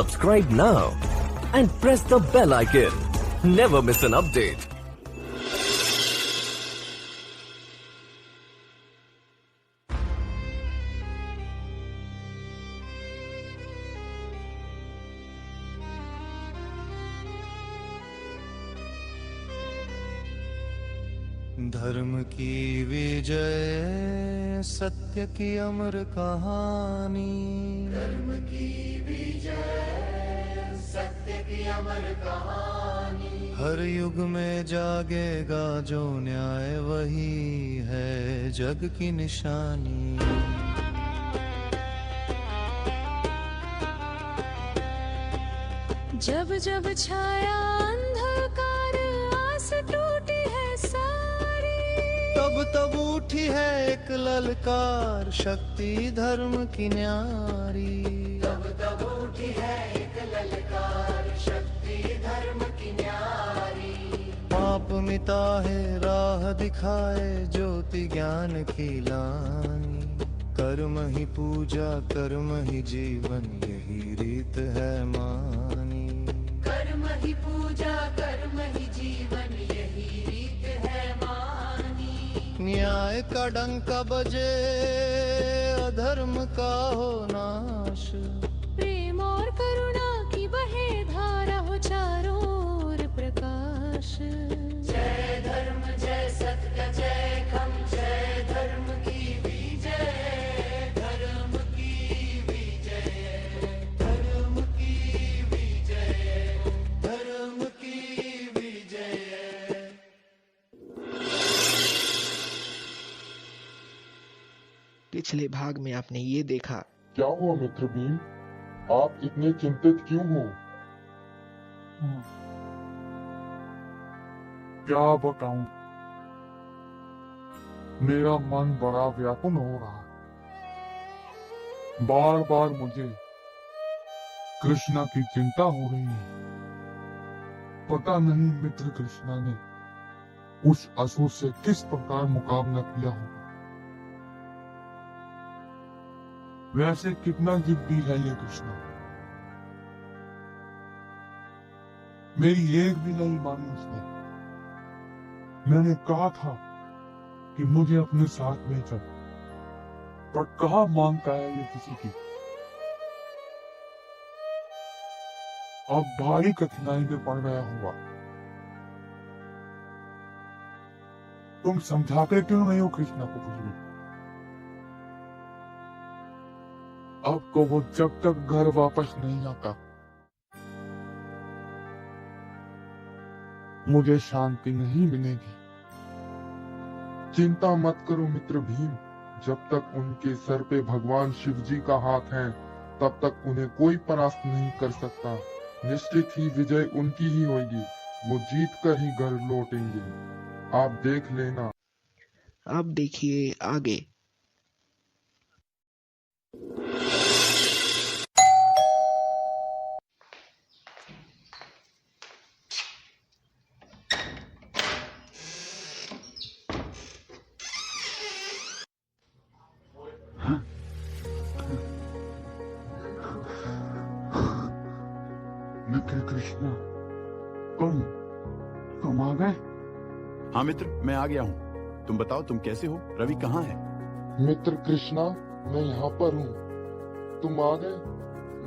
Subscribe now and press the bell icon. Never miss an update. धर्म की विजय सत्य की अमर कहानी। धर्म की विजय सत्य की अमर कहानी। हर युग में जागेगा जो न्याय, वही है जग की निशानी। जब जब छाया अंधकार, आस टूटी है सारी। तब तब उठी है एक ललकार, शक्ति धर्म की न्यारी। तब तब उठी है एक ललकार, शक्ति धर्म की न्यारी। पाप मिटा है राह दिखाए, ज्योति ज्ञान की लानी। कर्म ही पूजा कर्म ही जीवन, यही रीत है मानी। कर्म ही पूजा कर्म ही जीवन, यही रीत है मानी। न्याय का डंका बजे, अधर्म का हो नाश। प्रेम और करुणा की बहे धारा, हो चारों ओर प्रकाश। जय धर्म जय सत्य जय खम, जय धर्म की विजय। धर्म की विजय धर्म की विजय धर्म की विजय। पिछले भाग में आपने ये देखा। क्या हुआ मित्र भीम, आप इतने चिंतित क्यों हो? क्या बताऊं, मेरा मन बड़ा व्याकुल हो रहा है। बार बार मुझे कृष्णा की चिंता हो रही है। पता नहीं मित्र कृष्णा ने उस असुर से किस प्रकार मुकाबला किया होगा। वैसे कितना जिद्दी है ये कृष्णा, मेरी एक भी नहीं मानी उसने। मैंने कहा था कि मुझे अपने साथ ले चल, पर कहाँ मानता है ये किसी की। अब भारी कठिनाई में पड़ गया हुआ। तुम समझाते क्यों नहीं हो कृष्णा को कुछ भी? अब को वो जब तक घर वापस नहीं आता, मुझे शांति नहीं मिलेगी। चिंता मत करो मित्र भीम, जब तक उनके सर पे भगवान शिव जी का हाथ है, तब तक उन्हें कोई परास्त नहीं कर सकता। निश्चित ही विजय उनकी ही होगी, वो जीत कर ही घर लौटेंगे। आप देख लेना। अब देखिए आगे। मित्र कृष्णा, तुम आ गए? हाँ मित्र, मैं आ गया हूँ। तुम बताओ, तुम कैसे हो? रवि कहाँ है? मित्र कृष्णा, मैं यहाँ पर हूँ। तुम आ गए,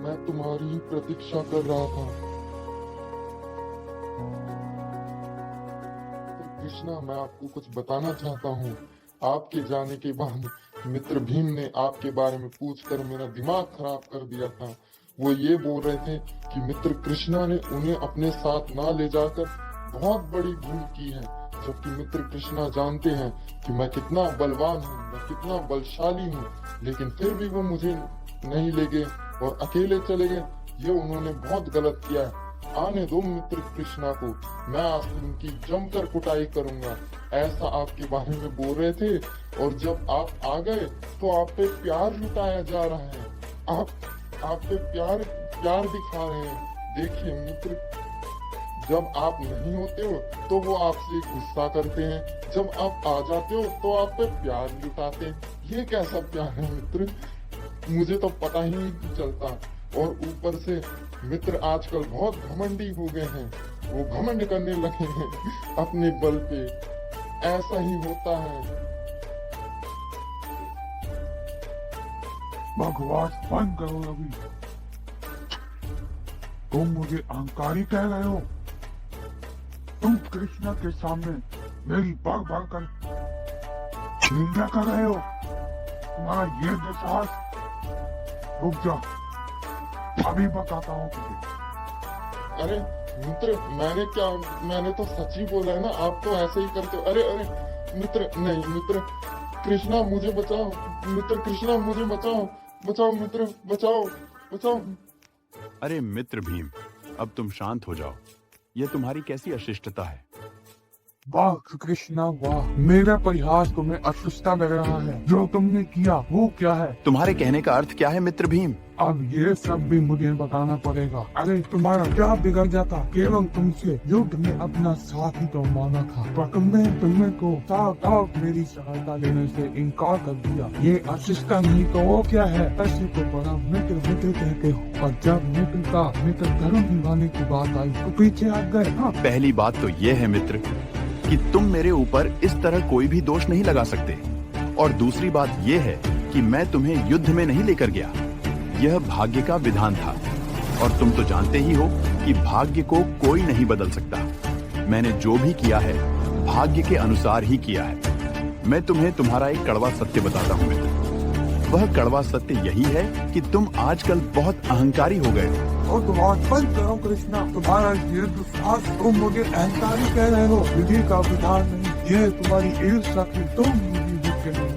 मैं तुम्हारी ही प्रतीक्षा कर रहा था। कृष्णा, मैं आपको कुछ बताना चाहता हूँ। आपके जाने के बाद मित्र भीम ने आपके बारे में पूछकर मेरा दिमाग खराब कर दिया था। वो ये बोल रहे थे कि मित्र कृष्णा ने उन्हें अपने साथ ना ले जाकर बहुत बड़ी भूल की है, जबकि मित्र कृष्णा जानते हैं कि मैं कितना बलवान हूँ, मैं कितना बलशाली हूँ, लेकिन फिर भी वो मुझे नहीं ले गए और अकेले चले गए। ये उन्होंने बहुत गलत किया है। आने दो मित्र कृष्णा को, मैं आज उनकी जमकर कुटाई करूंगा। ऐसा आपके बारे में बोल रहे थे, और जब आप आ गए तो आप पे प्यार लुटाया जा रहा है। आप पे प्यार दिखा रहे हैं। देखिए मित्र, जब आप नहीं होते हो तो वो आपसे गुस्सा करते हैं, जब आप आ जाते हो तो आप पे प्यार लुटाते हैं। ये कैसा प्यार है मित्र, मुझे तो पता ही नहीं चलता। और ऊपर से मित्र आजकल बहुत घमंडी हो गए हैं, वो घमंड करने लगे हैं अपने बल पे। ऐसा ही होता है। बकवास बंद करो रवि। तुम मुझे अहंकारी कह रहे हो? तुम कृष्णा के सामने मेरी बग बग कर निंदा कर रहे हो? तुम्हारा ये दुस्साहस। रुक जा, अभी बताता हूँ तुझे। अरे मित्र, मैंने तो सच ही बोला है ना, आप तो ऐसे ही करते हो। अरे अरे मित्र, नहीं मित्र, कृष्णा मुझे बचाओ, मित्र कृष्णा मुझे बचाओ, बचाओ मित्र, बचाओ बचाओ। अरे मित्र भीम, अब तुम शांत हो जाओ। यह तुम्हारी कैसी अशिष्टता है? वाह कृष्णा वाह, मेरा परिहास तुम्हें अशिष्टता लग रहा है। जो तुमने किया वो क्या है? तुम्हारे कहने का अर्थ क्या है मित्र भीम? अब ये सब भी मुझे बताना पड़ेगा। अरे तुम्हारा क्या बिगड़ जाता, केवल तुमसे युद्ध में अपना साथ ही तो माना था, पर तुमने को साफ मेरी सहायता देने से इनकार कर दिया। ये अशिष्टता नहीं तो वो क्या है? ऐसे तो बड़ा मित्र मित्र कहते हो, और जब मित्र धर्म निभाने की बात आई तो पीछे हट गए। हाँ, पहली बात तो ये है मित्र कि तुम मेरे ऊपर इस तरह कोई भी दोष नहीं लगा सकते, और दूसरी बात ये है कि मैं तुम्हें युद्ध में नहीं लेकर गया। यह भाग्य का विधान था, और तुम तो जानते ही हो कि भाग्य को कोई नहीं बदल सकता। मैंने जो भी किया है भाग्य के अनुसार ही किया है। मैं तुम्हें तुम्हारा एक कड़वा सत्य बताता हूँ मित्र। वह कड़वा सत्य यही है कि तुम आजकल बहुत अहंकारी हो गए हो। और तुम बंद करो कृष्णा, तुम्हारा ये दुस्साहस। तुम मुझे अहंकारी कह रहे हो, विधि का विधान नहीं। ये तुम्हारी ईर्ष्या की। तुम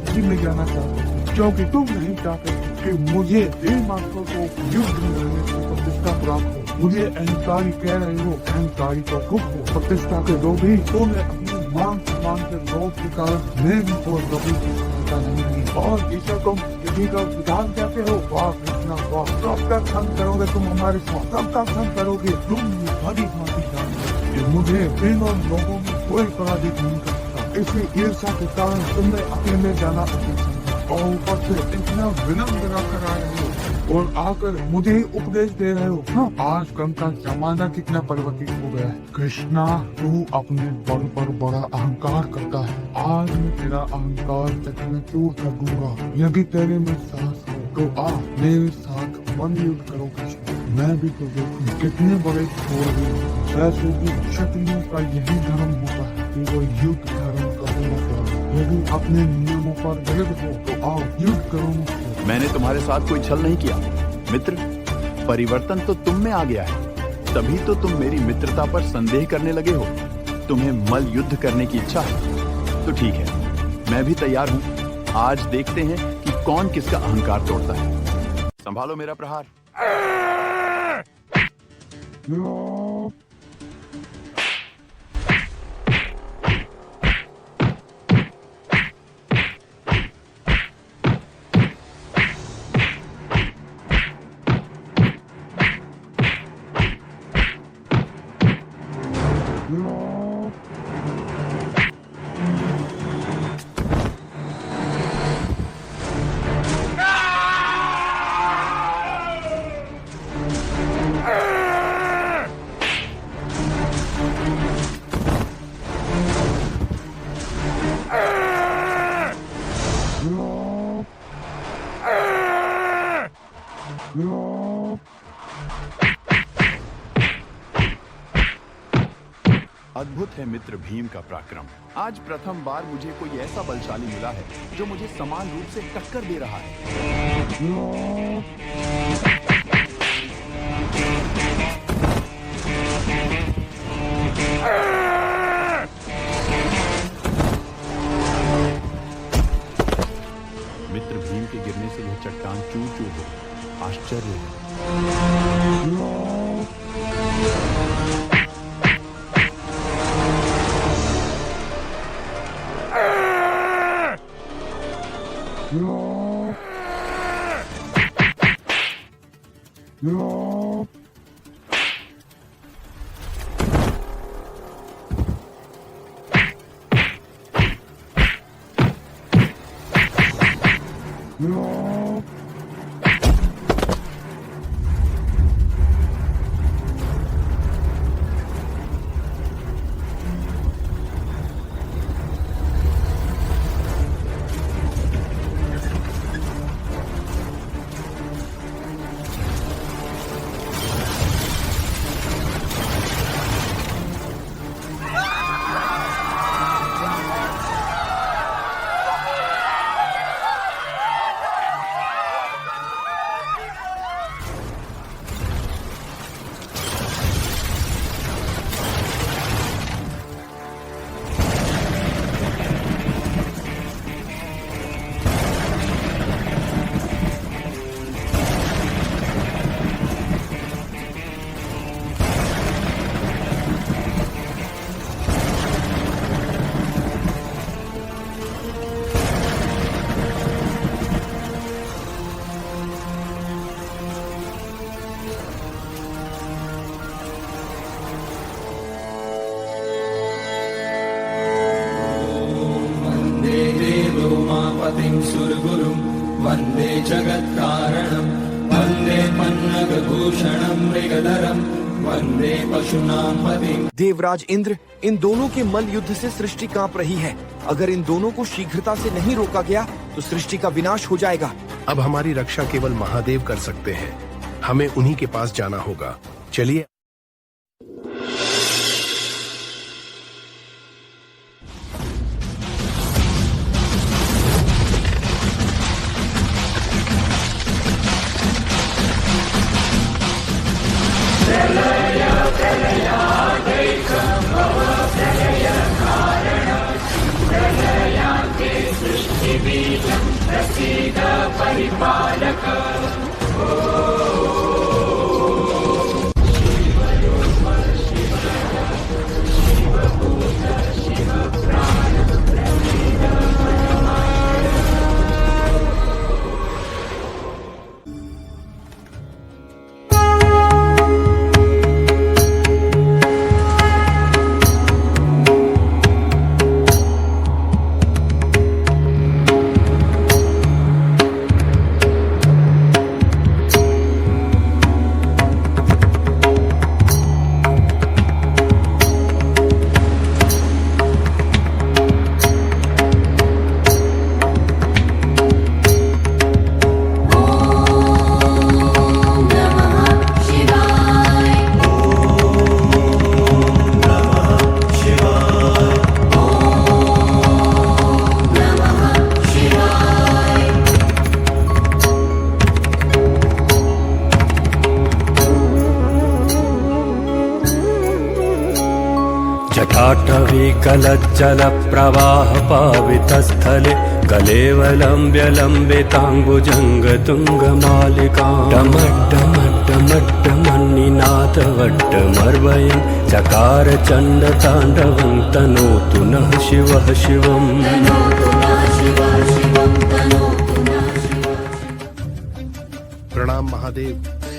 मुझे में जाना चाहते हो क्योंकि तुम नहीं चाहते कि मुझे देवमात्रों को युद्ध में लड़ने की प्रतिष्ठा प्राप्त हो। मुझे अहंकारी कह रहे हो, अहंकारी तो खुद हो। प्रतिष्ठा के दो भी तुमने अपनी मान सम्मान के लोभ के कारण मेरी और कभी की सहायता नहीं की, और इसे तुम विधि का विधान कहते हो। वाह कृष्णा वाह, कब तक हम करोगे तुम हमारे साथ? कब तक हम करोगे? तुम भली भांति जानते कि मुझे इन लोगों में कोई पराजित नहीं कर सकता। इसी ईर्ष्या के कारण तुमने अकेले जाना उचित समझा, और ऊपर से इतना विनम्र कर रहे हो, और आकर मुझे ही उपदेश दे रहे हो। हाँ, आजकल का जमाना कितना परिवर्तित हो गया है कृष्णा। तू अपने बल पर बड़ा अहंकार करता है। आज मैं तेरा अहंकार चकना चूर कर दूंगा। यदि तेरे में साहस हो तो आ मेरे साथ वन युद्ध करो कृष्ण। मैं भी तो देखूं कितने बड़े छोड़ गए। ऐसे भी क्षत्रियों का यही धर्म होता है कि वो युद्ध धर्म करो। यदि अपने नियमों पर दृढ़ हो तो आओ युद्ध करो मुझसे। मैंने तुम्हारे साथ कोई छल नहीं किया मित्र। परिवर्तन तो तुम में आ गया है, तभी तो तुम मेरी मित्रता पर संदेह करने लगे हो। तुम्हें मल युद्ध करने की इच्छा है तो ठीक है, मैं भी तैयार हूँ। आज देखते हैं कि कौन किसका अहंकार तोड़ता है। संभालो मेरा प्रहार। अद्भुत है मित्र भीम का पराक्रम। आज प्रथम बार मुझे कोई ऐसा बलशाली मिला है जो मुझे समान रूप से टक्कर दे रहा है। मित्र भीम के गिरने से यह चट्टान चूर चूर हो। आश्चर्य है। जगद्गुरुं वन्दे जगत्कारणं वन्दे पन्नगभूषणं मृगधरं वन्दे पशूनां पतिं। देवराज इंद्र, इन दोनों के मल्ल युद्ध से सृष्टि कांप रही है। अगर इन दोनों को शीघ्रता से नहीं रोका गया तो सृष्टि का विनाश हो जाएगा। अब हमारी रक्षा केवल महादेव कर सकते हैं। हमें उन्हीं के पास जाना होगा। चलिए। जटाटवीकलज्जलप्रवाहपावितस्थले गलेवलम्ब्य लम्बिताम्बुजङ्गतुङ्गमालिकां डमड्डमड्डमड्डमन्निनाथवड्डमर्वयं चकार चण्डताण्डवं तनोतु नः शिवः शिवम्। प्रणाम महादेव।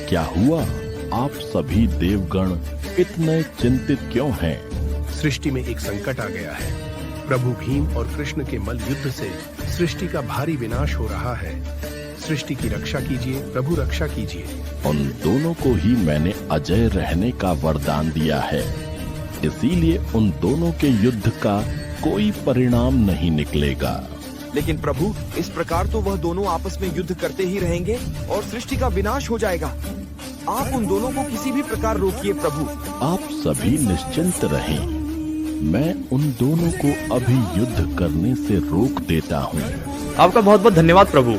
क्या हुआ? आप सभी देवगण इतने चिंतित क्यों हैं? सृष्टि में एक संकट आ गया है। प्रभु भीम और कृष्ण के मल्ल युद्ध से सृष्टि का भारी विनाश हो रहा है। सृष्टि की रक्षा कीजिए प्रभु, रक्षा कीजिए। उन दोनों को ही मैंने अजय रहने का वरदान दिया है, इसीलिए उन दोनों के युद्ध का कोई परिणाम नहीं निकलेगा। लेकिन प्रभु, इस प्रकार तो वह दोनों आपस में युद्ध करते ही रहेंगे और सृष्टि का विनाश हो जाएगा। आप उन दोनों को किसी भी प्रकार रोकिए प्रभु। आप सभी निश्चिंत रहें, मैं उन दोनों को अभी युद्ध करने से रोक देता हूँ। आपका बहुत बहुत धन्यवाद प्रभु।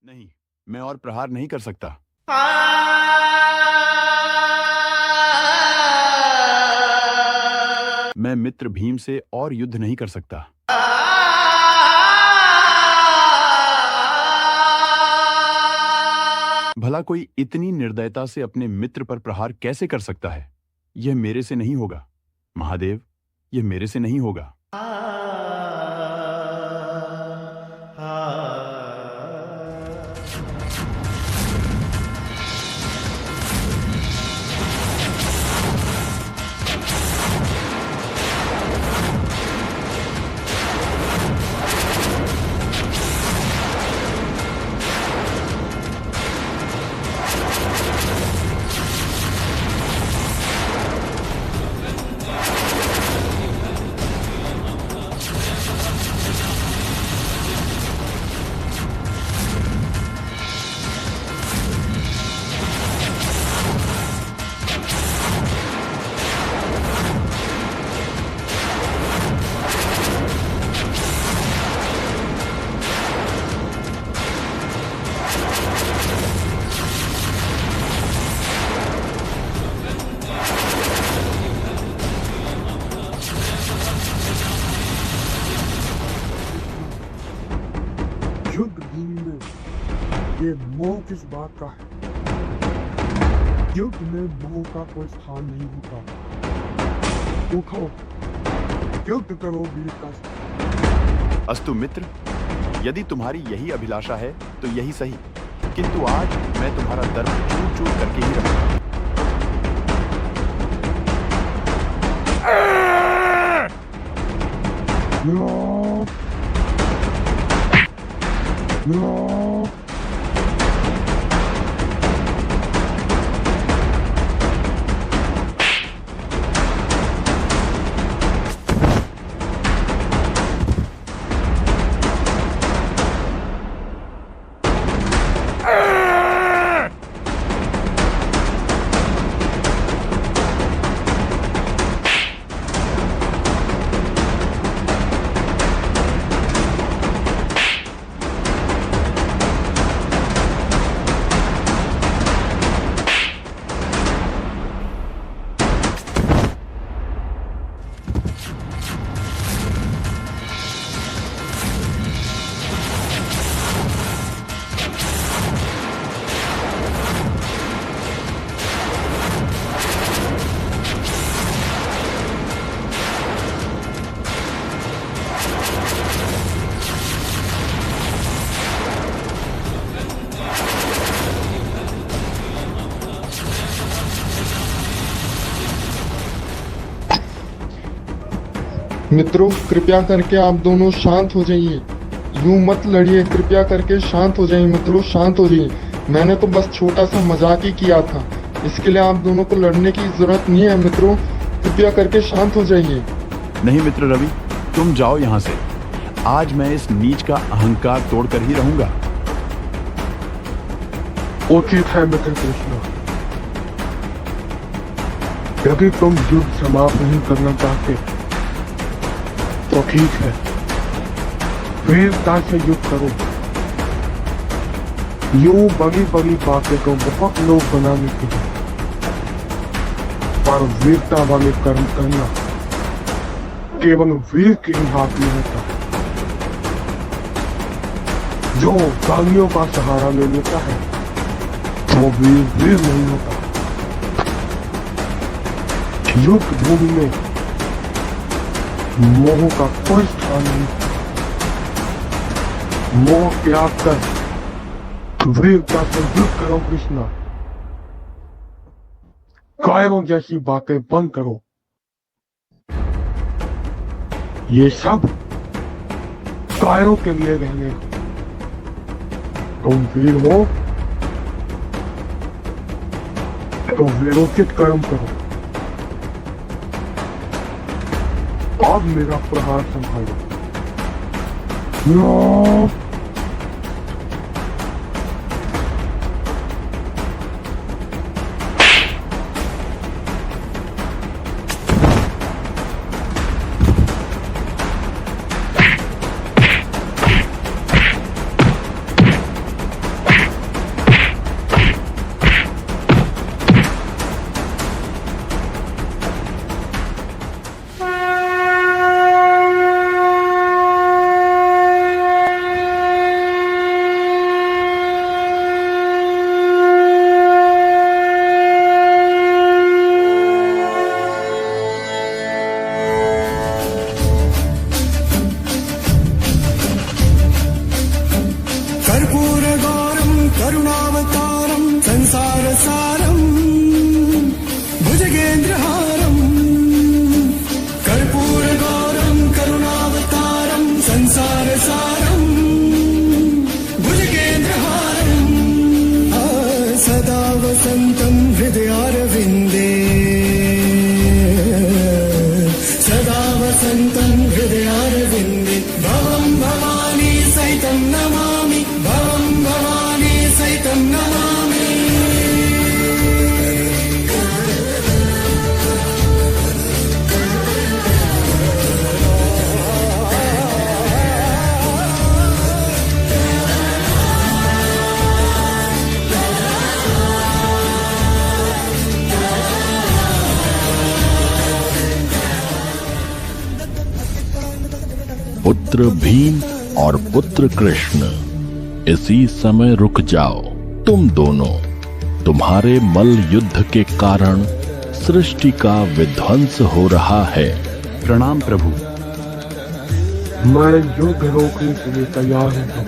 नहीं, मैं और प्रहार नहीं कर सकता। मैं मित्र भीम से और युद्ध नहीं कर सकता। भला कोई इतनी निर्दयता से अपने मित्र पर प्रहार कैसे कर सकता है? यह मेरे से नहीं होगा महादेव, यह मेरे से नहीं होगा। किस बात का है? युद्ध में मोह का कोई स्थान नहीं होता। उठो, युद्ध करो वीरता से। अस्तु मित्र, यदि तुम्हारी यही अभिलाषा है तो यही सही, किंतु आज मैं तुम्हारा धर्म चूर चूर करके ही रहूंगा। मित्रों, कृपया करके आप दोनों शांत हो जाइए। यूं मत लड़िए, कृपया करके शांत हो जाइए। मित्रों, शांत हो जाइए। मैंने तो बस छोटा सा मजाक ही किया था, इसके लिए आप दोनों को लड़ने की जरूरत नहीं है। मित्रों, कृपया करके शांत हो जाइए। नहीं मित्र रवि, तुम जाओ यहाँ से। आज मैं इस नीच का अहंकार तोड़कर ही रहूंगा। उचित है मित्र कृष्ण। यदि तुम युद्ध समाप्त नहीं करना चाहते तो ठीक है, वीरता से युद्ध करो। यूं बड़ी बड़ी बातें तो बहुत लोग बना लेते हैं, पर वीरता वाले कर्म करना केवल वीर के ही हाथ में होता है। जो गालियों का सहारा ले लेता है वो वीर नहीं होता। युद्ध भूमि में मोह का कोई स्थान नहीं। मोह त्याग कर वीरता से युद्ध करो कृष्णा। कायरों जैसी बातें बंद करो। ये सब कायरों के लिए रहने। तुम वीर हो तो वीरोचित कर्म करो। अब मेरा प्रहार संभालो। पुत्र भीम और पुत्र कृष्ण, इसी समय रुक जाओ। तुम दोनों, तुम्हारे मल युद्ध के कारण सृष्टि का विध्वंस हो रहा है। प्रणाम प्रभु। मैं युद्ध रोकने के लिए तैयार हूँ,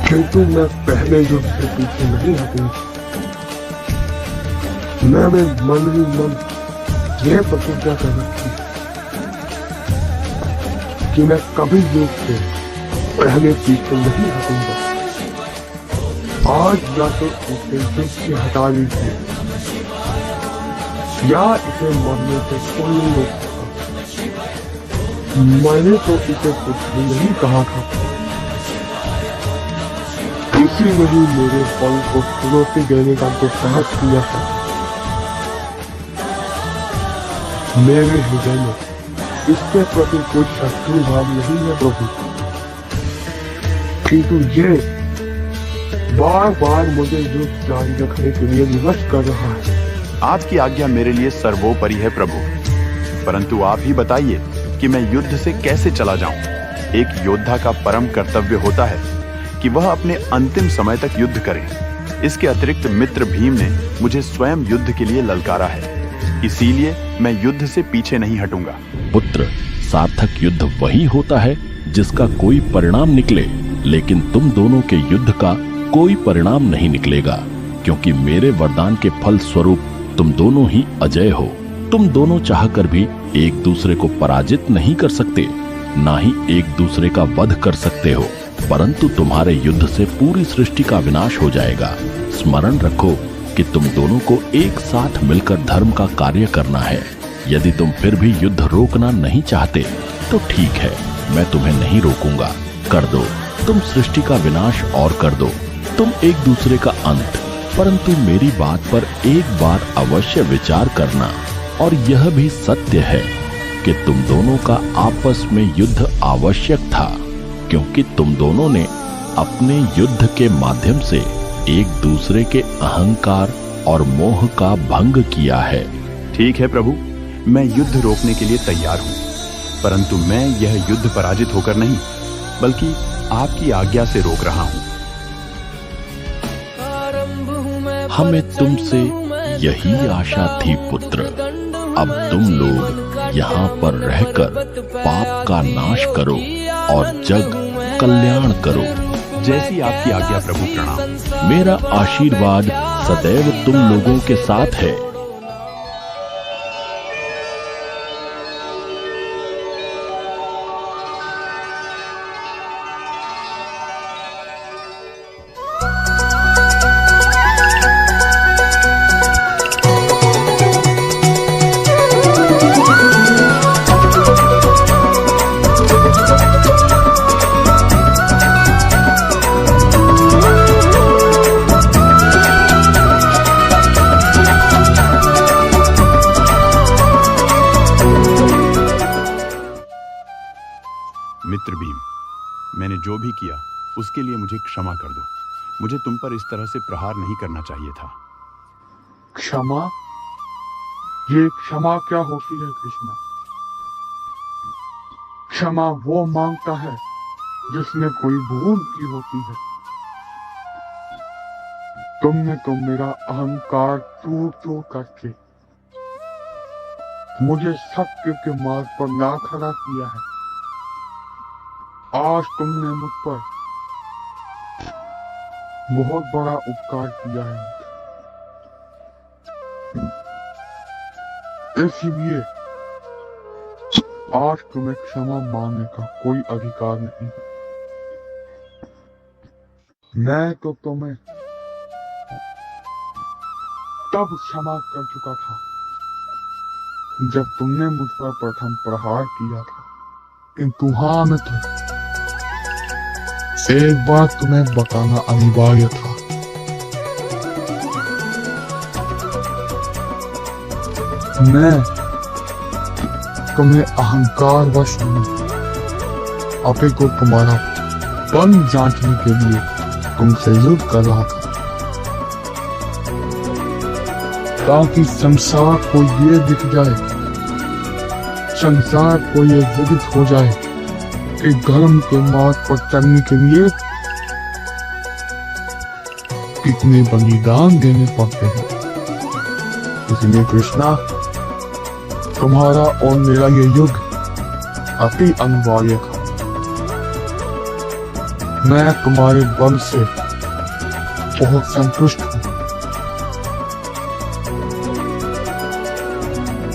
किंतु मैं पहले युद्ध से पीछे नहीं हटूंगा। मैंने मन ही मन यह प्रतिज्ञा कर रखी कि मैं कभी युद्ध से पहले पीछे नहीं हटूंगा। आज या तो इसे युद्ध से हटा लीजिए या इसे मरने से कोई नहीं रोक सकता। मैंने तो इसे कुछ भी नहीं कहा था, इसी में ही मेरे फल को चुनौती देने का दुस्साहस किया था। मेरे हृदय में इसके प्रति कोई शत्रु भाव नहीं है प्रभु, किंतु ये बार बार मुझे युद्ध जारी रखने के लिए विवश कर रहा है। आपकी आज्ञा मेरे लिए सर्वोपरि है प्रभु, परंतु आप ही बताइए कि मैं युद्ध से कैसे चला जाऊं। एक योद्धा का परम कर्तव्य होता है कि वह अपने अंतिम समय तक युद्ध करे। इसके अतिरिक्त मित्र भीम ने मुझे स्वयं युद्ध के लिए ललकारा है, इसीलिए मैं युद्ध से पीछे नहीं हटूंगा। पुत्र, सार्थक युद्ध वही होता है जिसका कोई परिणाम निकले, लेकिन तुम दोनों के युद्ध का कोई परिणाम नहीं निकलेगा, क्योंकि मेरे वरदान के फल स्वरूप तुम दोनों ही अजय हो। तुम दोनों चाहकर भी एक दूसरे को पराजित नहीं कर सकते, ना ही एक दूसरे का वध कर सकते हो, परंतु तुम्हारे युद्ध से पूरी सृष्टि का विनाश हो जाएगा। स्मरण रखो कि तुम दोनों को एक साथ मिलकर धर्म का कार्य करना है। यदि तुम फिर भी युद्ध रोकना नहीं चाहते तो ठीक है, मैं तुम्हें नहीं रोकूंगा। कर दो, तुम सृष्टि का विनाश और कर दो, तुम एक दूसरे का अंत। परंतु मेरी बात पर एक बार अवश्य विचार करना, और यह भी सत्य है कि तुम दोनों का आपस में युद्ध आवश्यक था, क्योंकि तुम दोनों ने अपने युद्ध के माध्यम से एक दूसरे के अहंकार और मोह का भंग किया है। ठीक है प्रभु, मैं युद्ध रोकने के लिए तैयार हूँ, परंतु मैं यह युद्ध पराजित होकर नहीं, बल्कि आपकी आज्ञा से रोक रहा हूँ। हमें तुमसे यही आशा थी पुत्र। अब तुम लोग यहाँ पर रहकर पाप का नाश करो और जग कल्याण करो। जैसी आपकी आज्ञा प्रभु। प्रणाम। मेरा आशीर्वाद सदैव तुम लोगों के साथ है। मित्र भीम, मैंने जो भी किया उसके लिए मुझे क्षमा कर दो। मुझे तुम पर इस तरह से प्रहार नहीं करना चाहिए था। क्षमा? ये क्षमा क्या होती है कृष्णा? क्षमा वो मांगता है जिसने कोई भूल की होती है। तुमने तो मेरा अहंकार चूर चूर करके मुझे सत्य के मार्ग पर ना खड़ा किया है। आज तुमने मुझ पर बहुत बड़ा उपकार किया है, इसलिए आज तुम्हें क्षमा मांगने का कोई अधिकार नहीं। मैं तो तुम्हें तब क्षमा कर चुका था जब तुमने मुझ पर प्रथम प्रहार किया था, किंतु हाँ मित्र, एक बात तुम्हें बताना अनिवार्य था। मैं तुम्हें अहंकार वश अपितु तुम्हारा पन जांचने के लिए तुमसे युद्ध कर रहा था, ताकि संसार को ये दिख जाए, संसार को ये विदित हो जाए कि धर्म के मार्ग पर चलने के लिए कितने बलिदान देने पड़ते हैं। इसलिए कृष्णा, तुम्हारा और मेरा ये युद्ध अति अनिवार्य था। मैं तुम्हारे बल से बहुत संतुष्ट हूँ।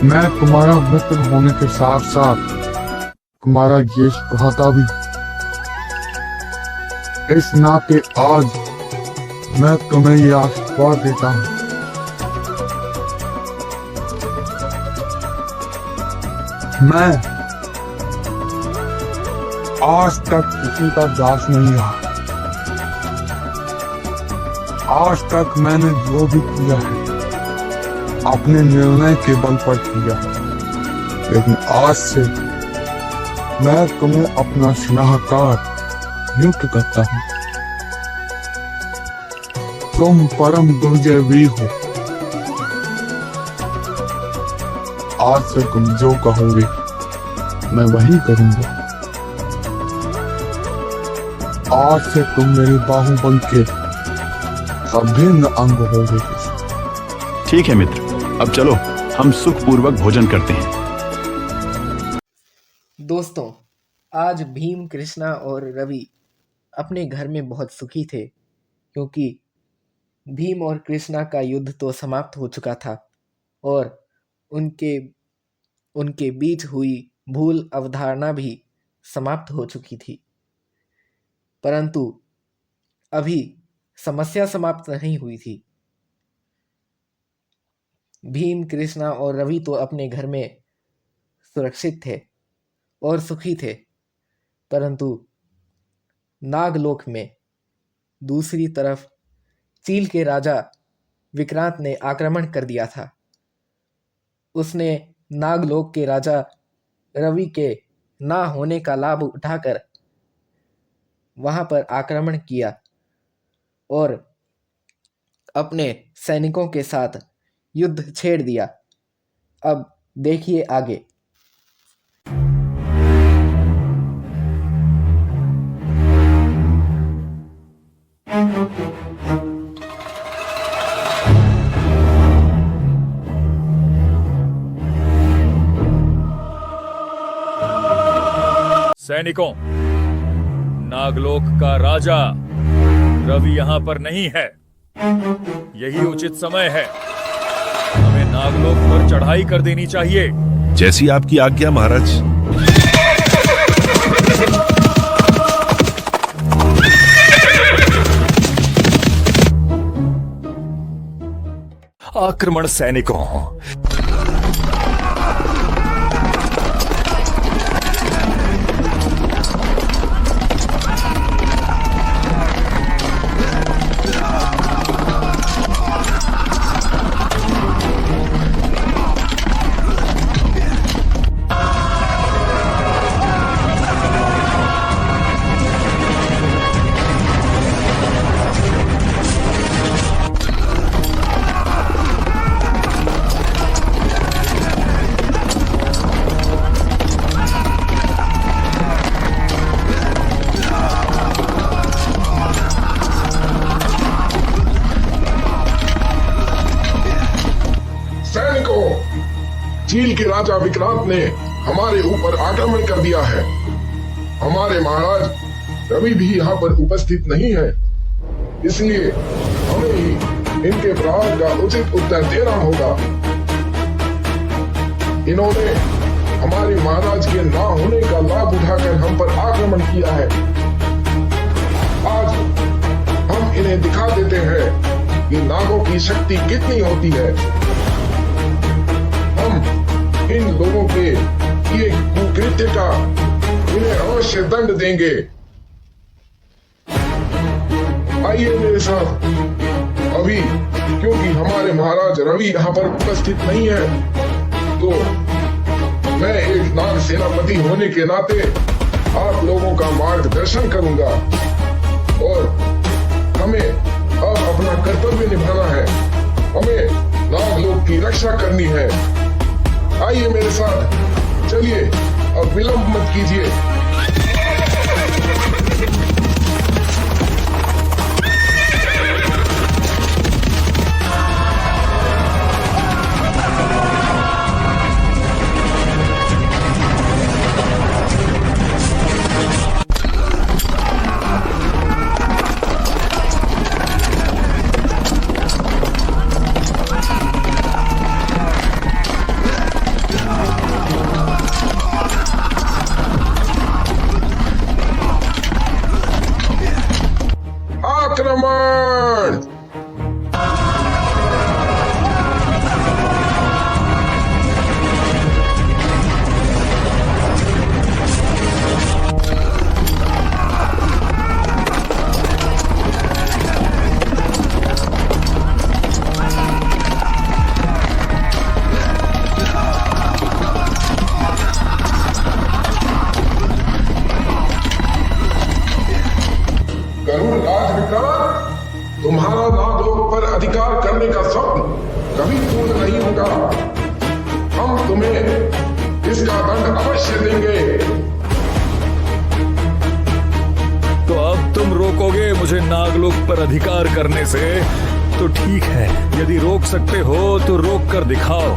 मैं तुम्हारा मित्र होने के साथ साथ तुम्हारा यश भ्राता भी। इस नाते आज मैं तुम्हें यह आशीर्वाद देता हूँ, मैं आज तक किसी का दास नहीं रहा। आज तक मैंने जो भी किया है अपने निर्णय के बल पर किया, लेकिन आज से मैं तुम्हें अपना सलाहकार नियुक्त करता हूँ। तुम परम दुर्जय वीर हो। आज से तुम जो कहोगे मैं वही करूंगा। आज से तुम मेरे बाहुबल के अभिन्न अंग होगे। ठीक है मित्र, अब चलो हम सुखपूर्वक भोजन करते हैं। दोस्तों, आज भीम, कृष्णा और रवि अपने घर में बहुत सुखी थे, क्योंकि भीम और कृष्णा का युद्ध तो समाप्त हो चुका था और उनके बीच हुई भूल अवधारणा भी समाप्त हो चुकी थी। परंतु अभी समस्या समाप्त नहीं हुई थी। भीम, कृष्णा और रवि तो अपने घर में सुरक्षित थे और सुखी थे, परंतु नागलोक में दूसरी तरफ चील के राजा विक्रांत ने आक्रमण कर दिया था। उसने नागलोक के राजा रवि के ना होने का लाभ उठाकर वहां पर आक्रमण किया और अपने सैनिकों के साथ युद्ध छेड़ दिया। अब देखिए आगे। सैनिकों, नागलोक का राजा रवि यहाँ पर नहीं है। यही उचित समय है। हमें नागलोक पर चढ़ाई कर देनी चाहिए। जैसी आपकी आज्ञा महाराज। आक्रमण सैनिकों। चील के राजा विक्रांत ने हमारे ऊपर आक्रमण कर दिया है। हमारे महाराज रवि भी यहाँ पर उपस्थित नहीं है, इसलिए हमें ही इनके प्रहार का उचित उत्तर देना होगा। इन्होंने हमारे महाराज के ना होने का लाभ उठाकर हम पर आक्रमण किया है। आज हम इन्हें दिखा देते हैं कि नागों की शक्ति कितनी होती है। हम इन लोगों के ये कुकृत्य का इन्हें अवश्य दंड देंगे। आइए मेरे साथ अभी, क्योंकि हमारे महाराज रवि यहाँ पर उपस्थित नहीं है, तो मैं एक नाग सेनापति होने के नाते आप लोगों का मार्गदर्शन करूंगा और हमें अब अपना कर्तव्य निभाना है। हमें नागलोक की रक्षा करनी है। आइए मेरे साथ, चलिए अब विलंब मत कीजिए। अधिकार करने का स्वप्न कभी पूर्ण नहीं होगा। हम तुम्हें इसका दंड अवश्य देंगे। तो अब तुम रोकोगे मुझे नागलोक पर अधिकार करने से? तो ठीक है, यदि रोक सकते हो तो रोक कर दिखाओ।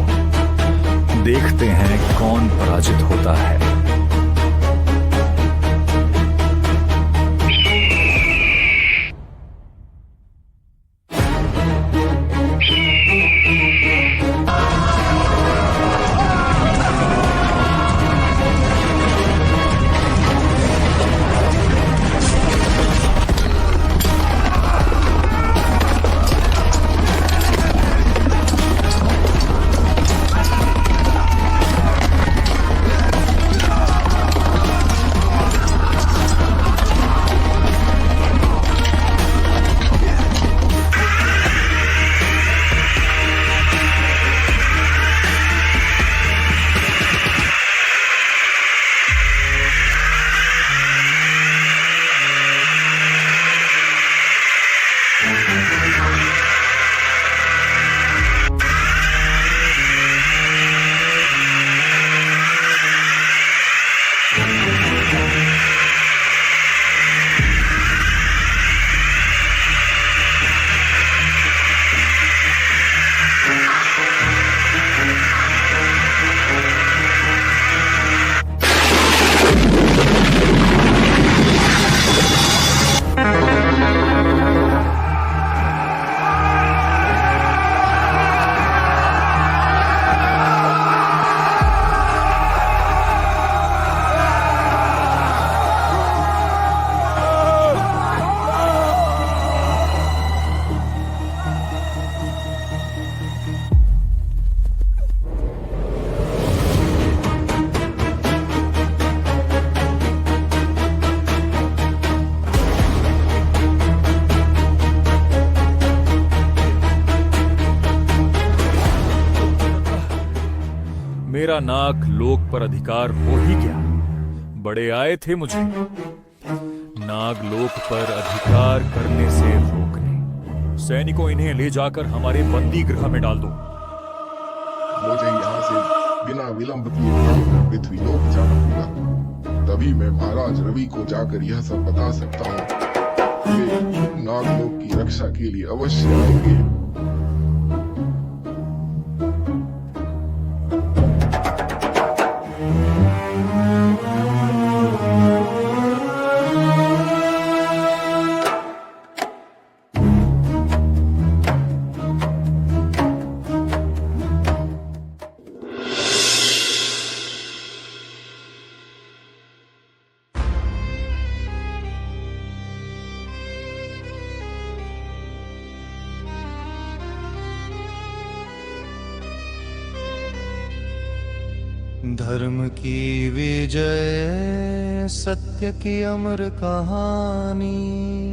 देखते हैं कौन पराजित होता है। मेरा नाग लोक पर अधिकार हो ही गया। बड़े आए थे मुझे नाग लोक पर अधिकार करने से रोकने। सैनिकों, इन्हें ले जाकर हमारे बंदी गृह में डाल दो। मुझे यहाँ से बिना विलंब किए पृथ्वी लोक जाना होगा, तभी मैं महाराज रवि को जाकर यह सब बता सकता हूँ। वे नागलोक की रक्षा के लिए अवश्य आएंगे। धर्म की विजय, सत्य की अमर कहानी।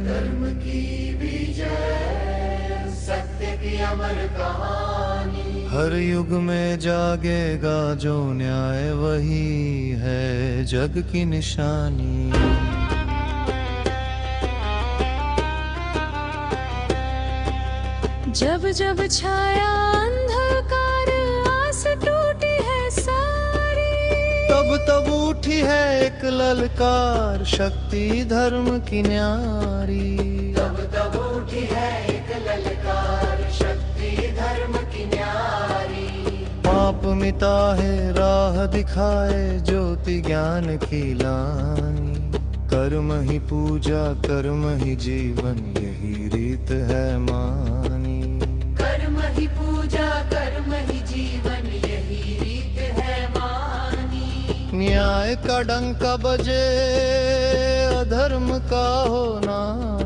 धर्म की विजय, सत्य की अमर कहानी। हर युग में जागेगा जो न्याय, वही है जग की निशानी। जब जब छाया अंधकार, आस टूटी है सारी। तब तब उठी है एक ललकार, शक्ति धर्म की न्यारी। तब तब उठी है एक ललकार, शक्ति धर्म की न्यारी। पाप मिटा है राह दिखाए, ज्योति ज्ञान की लानी। कर्म ही पूजा, कर्म ही जीवन, यही रीत है मानी। कर्म ही पूजा, कर्म ही जीवन, यही रीत है मानी। न्याय का डंका बजे, अधर्म का हो नाश।